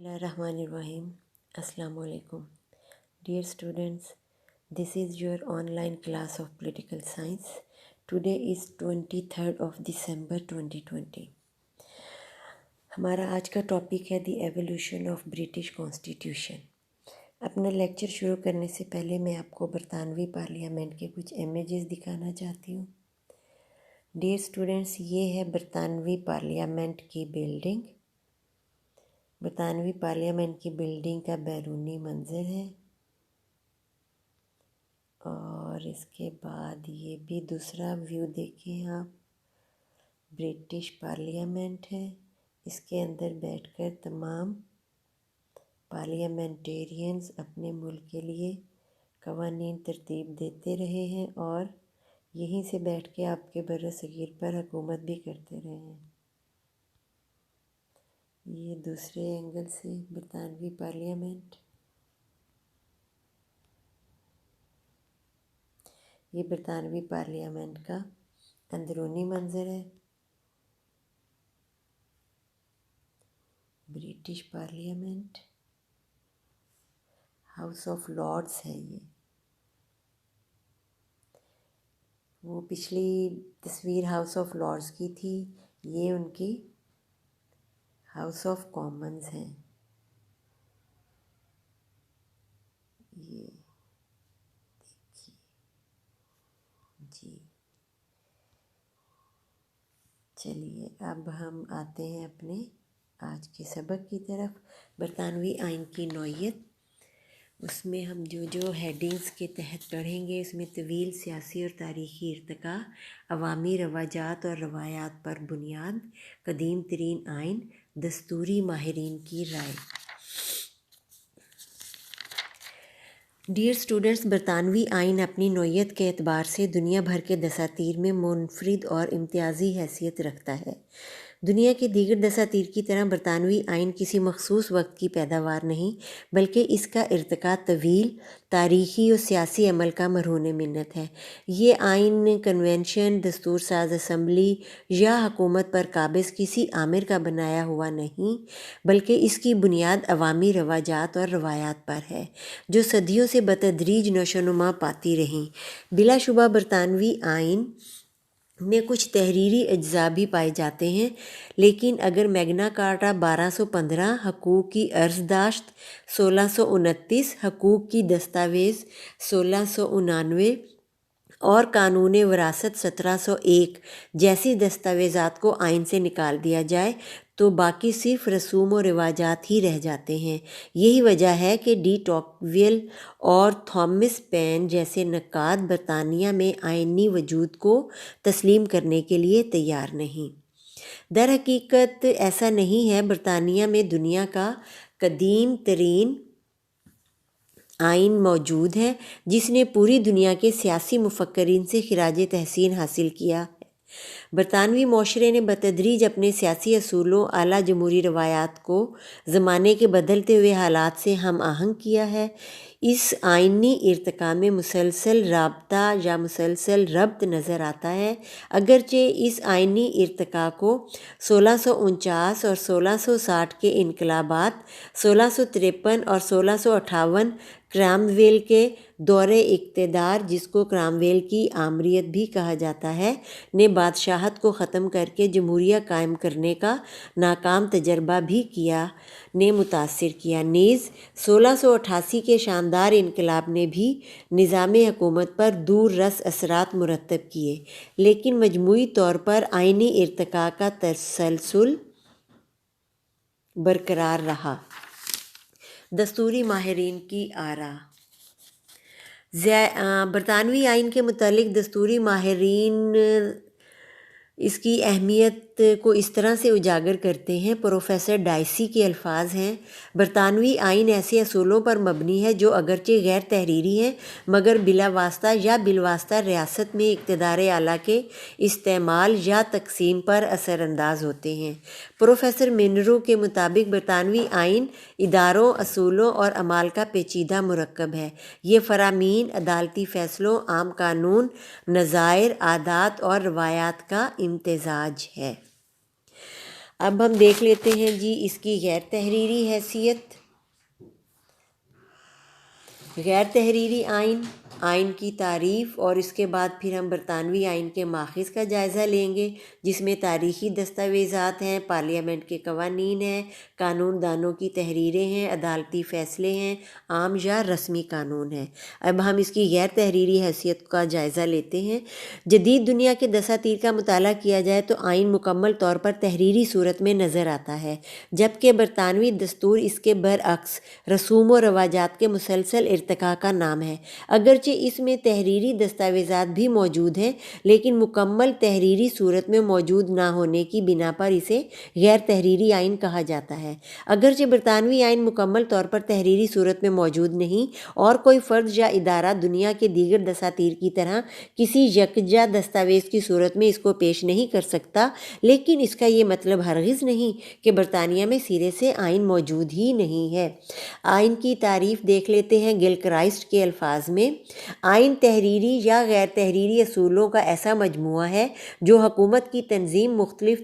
Bismillahirrahmanirrahim. Assalamu alaikum. Dear students, this is your online class of political science. Today is 23rd of December 2020. ہمارا آج کا topic ہے the evolution of British constitution. اپنا lecture شروع کرنے سے پہلے میں آپ کو برطانوی پارلیمنٹ کے کچھ امیجز دکھانا چاہتی ہوں. ڈیئر اسٹوڈنٹس، یہ ہے برطانوی پارلیمنٹ کی بلڈنگ. برطانوی پارلیمنٹ کی بلڈنگ کا بیرونی منظر ہے، اور اس کے بعد یہ بھی دوسرا ویو دیکھیں آپ. برٹش پارلیمنٹ ہے، اس کے اندر بیٹھ کر تمام پارلیمنٹیرینز اپنے ملک کے لیے قوانین ترتیب دیتے رہے ہیں، اور یہیں سے بیٹھ کے آپ کے بر صغیر پر حکومت بھی کرتے رہے ہیں. یہ دوسرے اینگل سے برطانوی پارلیمنٹ. یہ برطانوی پارلیمنٹ کا اندرونی منظر ہے. British parliament house of Lords ہے. یہ وہ پچھلی تصویر ہاؤس آف لارڈز کی تھی، یہ ان کی ہاؤس آف کامنز ہیں. یہ دیکھیے جی. چلیے اب ہم آتے ہیں اپنے آج کے سبق کی طرف. برطانوی آئین کی نوعیت، اس میں ہم جو ہیڈنگز کے تحت پڑھیں گے، اس میں طویل سیاسی اور تاریخی ارتقاء، عوامی رواجات اور روایات پر بنیاد، قدیم ترین آئین، دستوری ماہرین کی رائے. ڈیئر اسٹوڈنٹس، برطانوی آئین اپنی نوعیت کے اعتبار سے دنیا بھر کے دساتیر میں منفرد اور امتیازی حیثیت رکھتا ہے. دنیا کے دیگر دساتیر کی طرح برطانوی آئین کسی مخصوص وقت کی پیداوار نہیں، بلکہ اس کا ارتقاء طویل تاریخی اور سیاسی عمل کا مرہون منت ہے. یہ آئین کنونشن، دستور ساز اسمبلی یا حکومت پر قابض کسی آمر کا بنایا ہوا نہیں، بلکہ اس کی بنیاد عوامی رواجات اور روایات پر ہے، جو صدیوں سے بتدریج نشو و نما پاتی رہیں. بلا شبہ برطانوی آئین میں کچھ تحریری اجزاء بھی پائے جاتے ہیں، لیکن اگر میگنا کارٹا 1215، حقوق کی عرضداشت 1629، حقوق کی دستاویز 1699 اور قانون وراثت 1701 جیسی دستاویزات کو آئین سے نکال دیا جائے تو باقی صرف رسوم و رواجات ہی رہ جاتے ہیں. یہی وجہ ہے کہ ڈی ٹوکویل اور تھامس پین جیسے نقاد برطانیہ میں آئینی وجود کو تسلیم کرنے کے لیے تیار نہیں. در حقیقت ایسا نہیں ہے. برطانیہ میں دنیا کا قدیم ترین آئین موجود ہے، جس نے پوری دنیا کے سیاسی مفکرین سے خراج تحسین حاصل کیا ہے. برطانوی معاشرے نے بتدریج اپنے سیاسی اصولوں، اعلیٰ جمہوری روایات کو زمانے کے بدلتے ہوئے حالات سے ہم آہنگ کیا ہے. اس آئینی ارتقاء میں مسلسل رابطہ یا مسلسل ربط نظر آتا ہے، اگرچہ اس آئینی ارتقاء کو 1649 اور 1660 کے انقلابات، 1653 اور 1658 کرامویل کے دور اقتدار، جس کو کرامویل کی آمریت بھی کہا جاتا ہے، نے بادشاہت کو ختم کر کے جمہوریہ قائم کرنے کا ناکام تجربہ بھی کیا نے متاثر کیا. نیز 1688 کے شاندار انقلاب نے بھی نظام حکومت پر دور رس اثرات مرتب کیے، لیکن مجموعی طور پر آئینی ارتقاء کا تسلسل برقرار رہا. دستوری ماہرین کی آراء. برطانوی آئین کے متعلق دستوری ماہرین اس کی اہمیت کو اس طرح سے اجاگر کرتے ہیں. پروفیسر ڈائسی کے الفاظ ہیں: برطانوی آئین ایسے اصولوں پر مبنی ہے جو اگرچہ غیر تحریری ہیں، مگر بلا واسطہ یا بالواسطہ ریاست میں اقتدار اعلیٰ کے استعمال یا تقسیم پر اثر انداز ہوتے ہیں. پروفیسر منرو کے مطابق برطانوی آئین اداروں، اصولوں اور اعمال کا پیچیدہ مرکب ہے. یہ فرامین، عدالتی فیصلوں، عام قانون، نظائر، عادات اور روایات کا امتزاج ہے. اب ہم دیکھ لیتے ہیں جی اس کی غیر تحریری حیثیت۔ غیر تحریری آئین کی تعریف، اور اس کے بعد پھر ہم برطانوی آئین کے ماخذ کا جائزہ لیں گے، جس میں تاریخی دستاویزات ہیں، پارلیمنٹ کے قوانین ہیں، قانون دانوں کی تحریریں ہیں، عدالتی فیصلے ہیں، عام یا رسمی قانون ہیں۔ اب ہم اس کی غیر تحریری حیثیت کا جائزہ لیتے ہیں۔ جدید دنیا کے دساتیر کا مطالعہ کیا جائے تو آئین مکمل طور پر تحریری صورت میں نظر آتا ہے، جبکہ برطانوی دستور اس کے برعکس رسوم و رواجات کے مسلسل ارتقاء کا نام ہے۔ اگرچہ اس میں تحریری دستاویزات بھی موجود ہیں، لیکن مکمل تحریری صورت میں موجود نہ ہونے کی بنا پر اسے غیر تحریری آئین کہا جاتا ہے۔ اگرچہ برطانوی آئین مکمل طور پر تحریری صورت میں موجود نہیں، اور کوئی فرد یا ادارہ دنیا کے دیگر دساتیر کی طرح کسی یکجا دستاویز کی صورت میں اس کو پیش نہیں کر سکتا، لیکن اس کا یہ مطلب ہرگز نہیں کہ برطانیہ میں سرے سے آئین موجود ہی نہیں ہے۔ آئین کی تعریف دیکھ لیتے ہیں گل کرائسٹ کے الفاظ میں۔ آئین تحریری یا غیر تحریری اصولوں کا ایسا مجموعہ ہے جو حکومت کی تنظیم، مختلف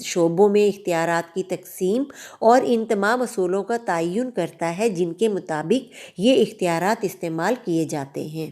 شعبوں میں اختیارات کی تقسیم اور ان تمام اصولوں کا تعین کرتا ہے جن کے مطابق یہ اختیارات استعمال کیے جاتے ہیں۔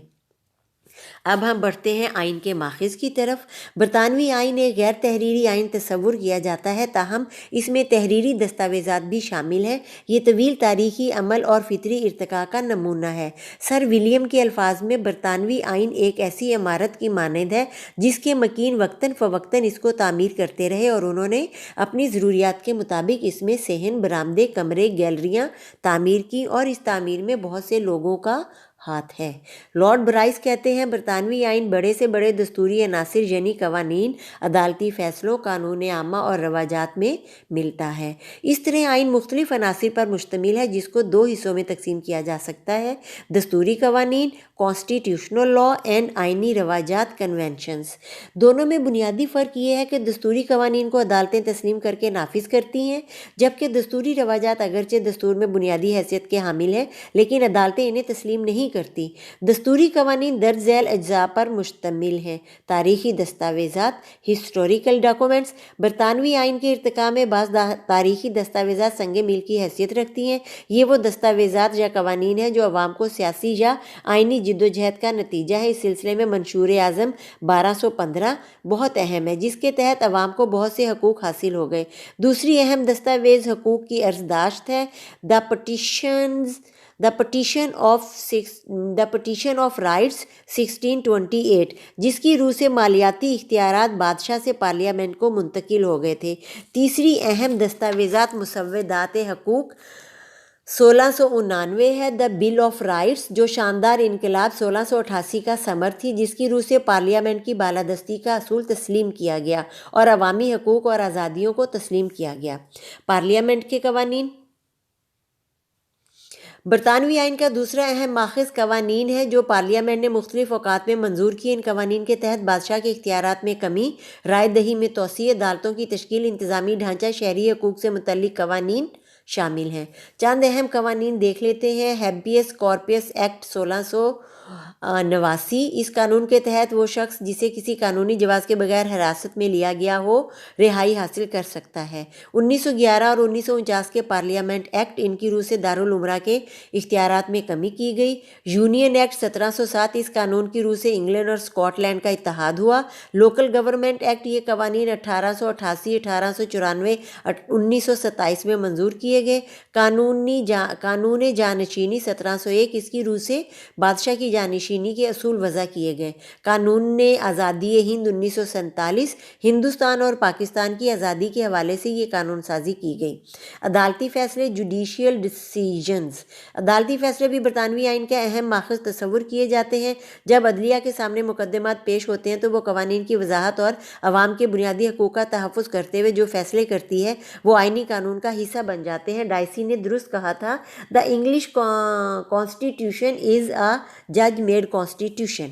اب ہم بڑھتے ہیں آئین کے ماخذ کی طرف۔ برطانوی آئین ایک غیر تحریری آئین تصور کیا جاتا ہے، تاہم اس میں تحریری دستاویزات بھی شامل ہیں۔ یہ طویل تاریخی عمل اور فطری ارتقاء کا نمونہ ہے۔ سر ولیم کے الفاظ میں برطانوی آئین ایک ایسی عمارت کی مانند ہے جس کے مکین وقتاً فوقتاً اس کو تعمیر کرتے رہے، اور انہوں نے اپنی ضروریات کے مطابق اس میں صحن، برآمدے، کمرے، گیلریاں تعمیر کی، اور اس تعمیر میں بہت سے لوگوں کا ہاتھ ہے۔ لارڈ برائس کہتے ہیں برطانوی آئین بڑے سے بڑے دستوری عناصر یعنی قوانین، عدالتی فیصلوں، قانون عامہ اور رواجات میں ملتا ہے۔ اس طرح آئین مختلف عناصر پر مشتمل ہے جس کو دو حصوں میں تقسیم کیا جا سکتا ہے: دستوری قوانین کانسٹیٹیوشنل لا اینڈ آئینی رواجات کنونشنز۔ دونوں میں بنیادی فرق یہ ہے کہ دستوری قوانین کو عدالتیں تسلیم کر کے نافذ کرتی ہیں، جبکہ دستوری رواجات اگرچہ دستور میں بنیادی حیثیت کے حامل ہیں لیکن عدالتیں انہیں تسلیم نہیں کرتی۔ دستوری قوانین درج ذیل اجزاء پر مشتمل ہیں: تاریخی دستاویزات ہسٹوریکل ڈاکومنٹس۔ برطانوی آئین کے ارتقاء میں بعض تاریخی دستاویزات سنگ میل کی حیثیت رکھتی ہیں۔ یہ وہ دستاویزات یا قوانین ہیں جو عوام کو سیاسی یا آئینی جدوجہد کا نتیجہ ہے۔ اس سلسلے میں منشور اعظم 1215 بہت اہم ہے، جس کے تحت عوام کو بہت سے حقوق حاصل ہو گئے۔ دوسری اہم دستاویز حقوق کی عرضداشت ہے، دی پٹیشن آف رائٹس 1628، جس کی روح سے مالیاتی اختیارات بادشاہ سے پارلیمنٹ کو منتقل ہو گئے تھے۔ تیسری اہم دستاویزات مسودات حقوق 1699 ہے، دی بل آف رائٹس، جو شاندار انقلاب 1688 کا ثمر تھی، جس کی روح سے پارلیمنٹ کی بالادستی کا اصول تسلیم کیا گیا اور عوامی حقوق اور آزادیوں کو تسلیم کیا گیا۔ پارلیمنٹ کے قوانین۔ برطانوی آئین کا دوسرا اہم ماخذ قوانین ہے جو پارلیمنٹ نے مختلف اوقات میں منظور کیے۔ ان قوانین کے تحت بادشاہ کے اختیارات میں کمی، رائے دہی میں توسیع، عدالتوں کی تشکیل، انتظامی ڈھانچہ، شہری حقوق سے متعلق قوانین شامل ہیں۔ چند اہم قوانین دیکھ لیتے ہیں۔ ہیبیس کارپس ایکٹ 1689۔ اس قانون کے تحت وہ شخص جسے کسی قانونی جواز کے بغیر حراست میں لیا گیا ہو رہائی حاصل کر سکتا ہے۔ 1911 اور 1949 کے پارلیمنٹ ایکٹ، ان کی روح سے دارالامرا کے اختیارات میں کمی کی گئی۔ یونین ایکٹ 1707، اس قانون کی روح سے انگلینڈ اور اسکاٹ لینڈ کا اتحاد ہوا۔ لوکل گورنمنٹ ایکٹ، یہ قوانین 1888، 1894، 1927 میں منظور کیے گئے۔ قانون جانشینی 1701، اس کی روح سے بادشاہ کی جانشینی کے اصول وضع کیے گئے۔ قانون آزادی ہند 1947، ہندوستان اور پاکستان کی آزادی کے حوالے سے یہ قانون سازی کی گئی۔ عدالتی فیصلے جوڈیشیل ڈیسیژنز۔ عدالتی فیصلے بھی برطانوی آئین کا اہم ماخذ تصور کیے جاتے ہیں۔ جب عدلیہ کے سامنے مقدمات پیش ہوتے ہیں تو وہ قوانین کی وضاحت اور عوام کے بنیادی حقوق کا تحفظ کرتے ہوئے جو فیصلے کرتی ہے وہ آئینی قانون کا حصہ بن جاتے ہیں۔ ڈائسی نے درست کہا تھا، "دا انگلش کانسٹیٹیوشن از اے جج میڈ کانسٹیٹیوشن"۔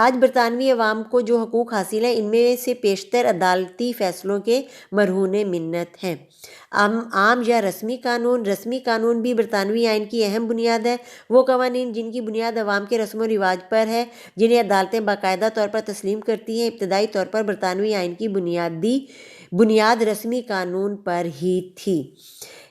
آج برطانوی عوام کو جو حقوق حاصل ہیں ان میں سے بیشتر عدالتی فیصلوں کے مرہون منت ہیں۔ عام یا رسمی قانون۔ رسمی قانون بھی برطانوی آئین کی اہم بنیاد ہے۔ وہ قوانین جن کی بنیاد عوام کے رسم و رواج پر ہے، جنہیں عدالتیں باقاعدہ طور پر تسلیم کرتی ہیں۔ ابتدائی طور پر برطانوی آئین کی بنیاد رسمی قانون پر ہی تھی۔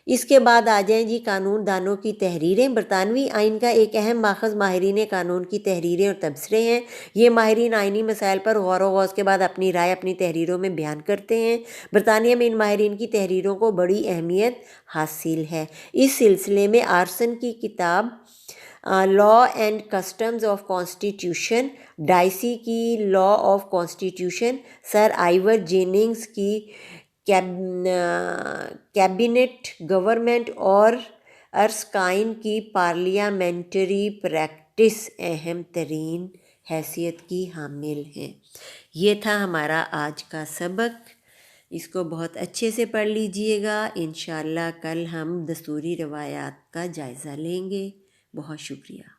اس کے بعد آ جائیں جی قانون دانوں کی تحریریں۔ برطانوی آئین کا ایک اہم ماخذ ماہرین قانون کی تحریریں اور تبصرے ہیں۔ یہ ماہرین آئینی مسائل پر غور و خوض کے بعد اپنی رائے اپنی تحریروں میں بیان کرتے ہیں۔ برطانیہ میں ان ماہرین کی تحریروں کو بڑی اہمیت حاصل ہے۔ اس سلسلے میں آرسن کی کتاب law and customs of constitution, Dicey کی law of constitution, sir Ivor Jennings کی کیبنٹ گورنمنٹ اور ارسکائن کی پارلیامنٹری پریکٹس اہم ترین حیثیت کی حامل ہیں۔ یہ تھا ہمارا آج کا سبق، اس کو بہت اچھے سے پڑھ لیجئے گا۔ انشاءاللہ کل ہم دستوری روایات کا جائزہ لیں گے۔ بہت شکریہ۔